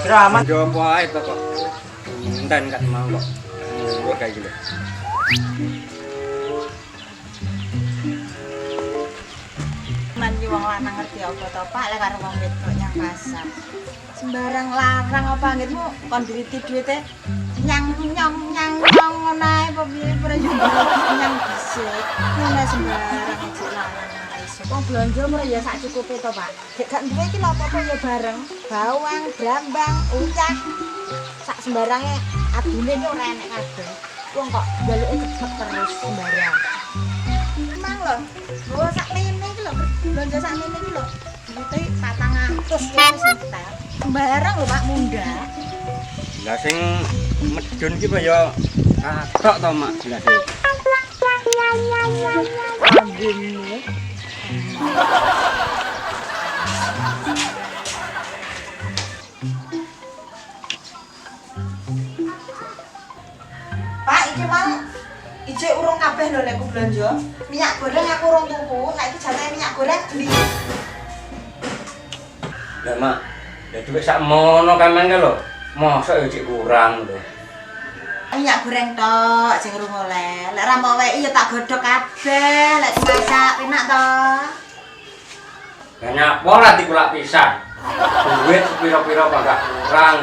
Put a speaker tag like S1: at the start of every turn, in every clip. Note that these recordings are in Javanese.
S1: Raman
S2: Jompo ae to kok. Enten kan mau kok. Kok kayak gitu.
S3: Man yo wong lanang ngerti apa to, Pak, lek karo wong wedok nyang pasar. Sembarang larang apa anggitmu kon duwite nyang ngono ae apa piye ora yo nyang dhisik. Ngono sembarang iki larang ora iso. Wong blonjo mrene ya sak cukupe to, Pak. Gek gak duwe iki lho apa-apa ya bareng. Bawang, brambang, ucak. Sak sembarange adune ki ora enek kabeh. Wong kok jaluke cepet terus sembarang. Emang lho, gua sak mene iki lho, belanja sak mene iki lho. Duite 400 ya wis entek. Sembarang lho Pak Munda.
S2: Lah sing medun ki ya katok to, Mak. Jelas e.
S3: Ambune. Pak, iki mang ijek urung kabeh lho nek ku blanja. Minyak goreng aku urung tuku, saiki jane minyak goreng beli.
S2: Lah, Mak. Ya dhuwit sak mono kamen lho. Mosok ya cek kurang lho.
S3: Minyak goreng tok sing urung oleh. Lek ra mau weki ya tak godhog kabeh, lek dimasak penak to.
S2: Lah nyapa lah dikulak pisan. Duit pira-pira gak kurang.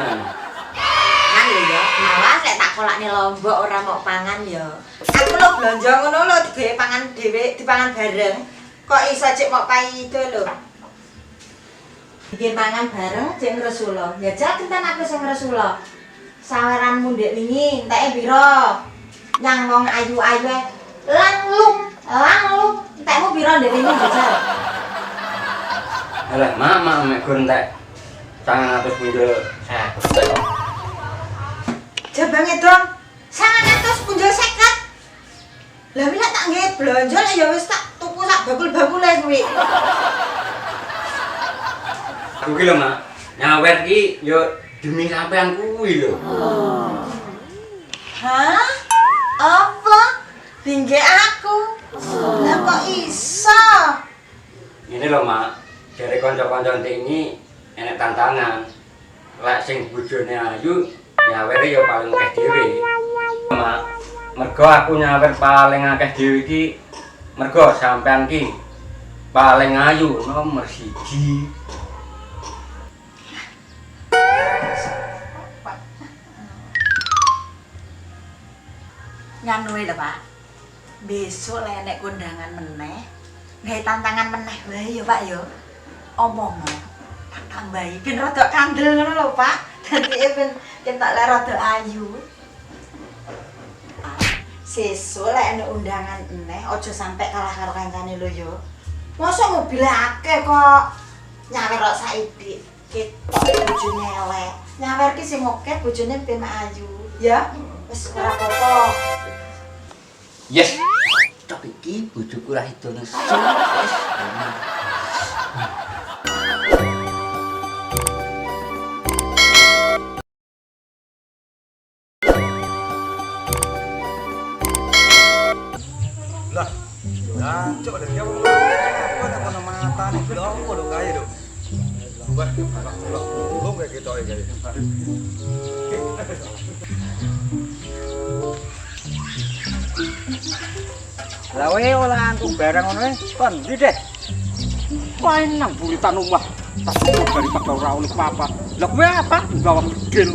S3: Kan lho ya, awas lek tak kolakne lombok ora mau pangan ya. Aku lho blanja ngono lho digawe pangan dhewe, dipangan bareng. Kok iso cek mok paido lho. Bikin mangan bareng cek ngresula. Ya jaken ten aku sing ngresula. Saweranmu ndek wingi enteke pira? Nyang wong ayu-ayu langlung. Entekmu pira ndek wingi jajal?
S2: Alah, Mak mek gur entek 900 punjul 50 kok.
S3: Jabange dong. 900 punjul 50. Lah wis tak nggih blanja lek ya wis tak tuku sak bakul-bakule kuwi.
S2: Aku ki lho, Mak. Nyawer ki yo demi sampean kuwi lho.
S3: Hah? Apa? Tinggi aku? Lah kok iso?
S2: Ini lho, Mak. Dari kanca-kanca ini enek tantangan. Lek sing bojone ayu, nyawere ya paling akeh dhewe. Mak, mergo aku nyawer paling akeh dhewe iki mergo sampean ki paling ayu nomor 1.
S3: Nganu lho, Pak. Besok lek enek kondangan meneh, gawe tantangan meneh wae ya, Pak ya. Omong tak tambahi ben rada kandel ngono lho, Pak. Dadi ben ketok lek rada ayu. Sesuk lek enek undangan meneh aja sampe kalah karo kancane lho ya. Mosok mobil akeh kok. Nyawer kok saiki ketok bojone elek. Nyawer ki sing akeh bojone ben ayu, ya. Wis ora apa-apa.
S2: Yes. Tok iki bojoku ra itu nesu.
S1: lah. Jancuk lho dia wong apa tak kono matane blongo lho kae lho. Wah, lho, belum kayak gitu aja kayak.
S4: Lah wae olahan ku barang ngono kon ndi deh. Main nang buritan omah. Tak dari pak ora oleh apa. Lah kowe apa? Gawa bedil.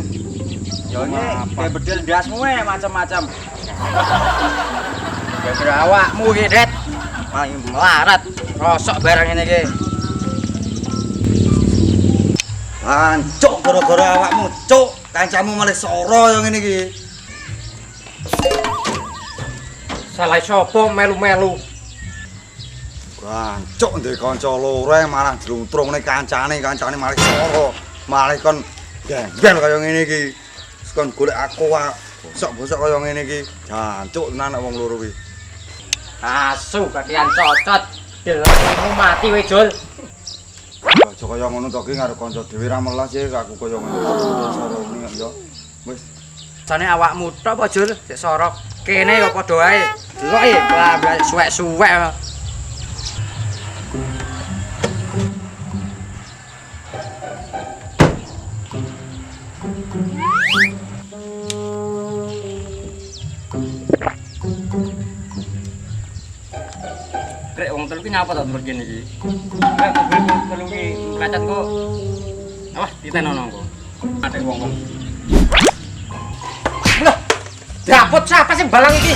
S1: Yo kayak bedil ndasmu macam-macam. Ya awakmu iki, Det. Paling melarat. Rosok barang ini iki. Ancuk gara-gara awakmu, cuk. Kancamu malah soro yang ngene iki.
S4: Salah sapa melu-melu.
S1: Gancuk ndek kanca loro malah jluntrung ning kancane malah soro. Malah kon gembel kaya ngene iki. Kon golek aku bosok-bosok kaya ngene iki. Jancuk tenan wong loro kuwi.
S4: Asu katian cocot. Delmu mati we, Jul.
S1: Aja kaya ngono to ki karo kanca dhewe ra melas ya aku kaya ngono. Soro ngene ya. Wis.
S4: Jane awakmu tok apa, Jul? Sik sorok. Kene ya padha wae. Delok e, lah suwek-suwek.
S2: rek wong telu ki nyapa to tur kene iki. Rek mobil telu ki kacat kok. Alah, ditenono kok. Ada wong-wong.
S4: Lah, dapet siapa sih balang iki?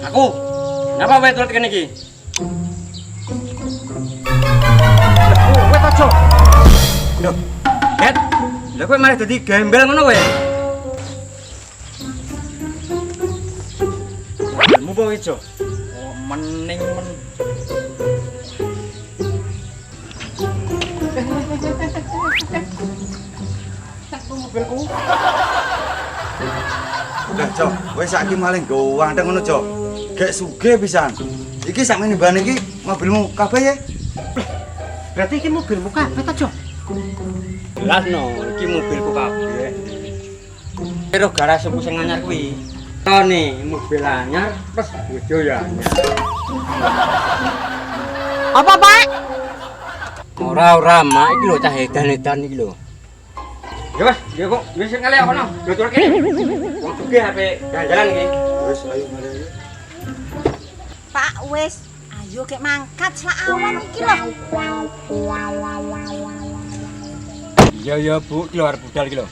S2: Aku. Napa wae turut kene iki?
S4: Kowe to, Cok.
S2: Lho. Het. Lah kowe malah dadi gembel ngono kowe.
S4: Mu bawa ijo. Oh, mening men. Mobilku.
S1: Lah, Cok, kowe saiki maling nggo wandeng ngono, Cok. Gek sugih pisan. Iki sakmene ban iki mobilmu kabeh ya?
S4: Berarti iki mobilmu kabeh to, Cok?
S2: Jelas no, iki mobilku kabeh. Pero garasiku sing anyar kuwi. Tone mobil anyar terus bojo ya anyar.
S3: Apa, Pak?
S2: Ora mak iki lho cah edan-edan iki lho. Ya wes, ya kok wis ngelek kono. Yo tur kene. Wong sugih ape jalan iki.
S1: Wis ayo mari.
S3: Pak wis, ayo kek mangkat selak awan iki lho.
S2: Iya Bu, keluar budal iki lho.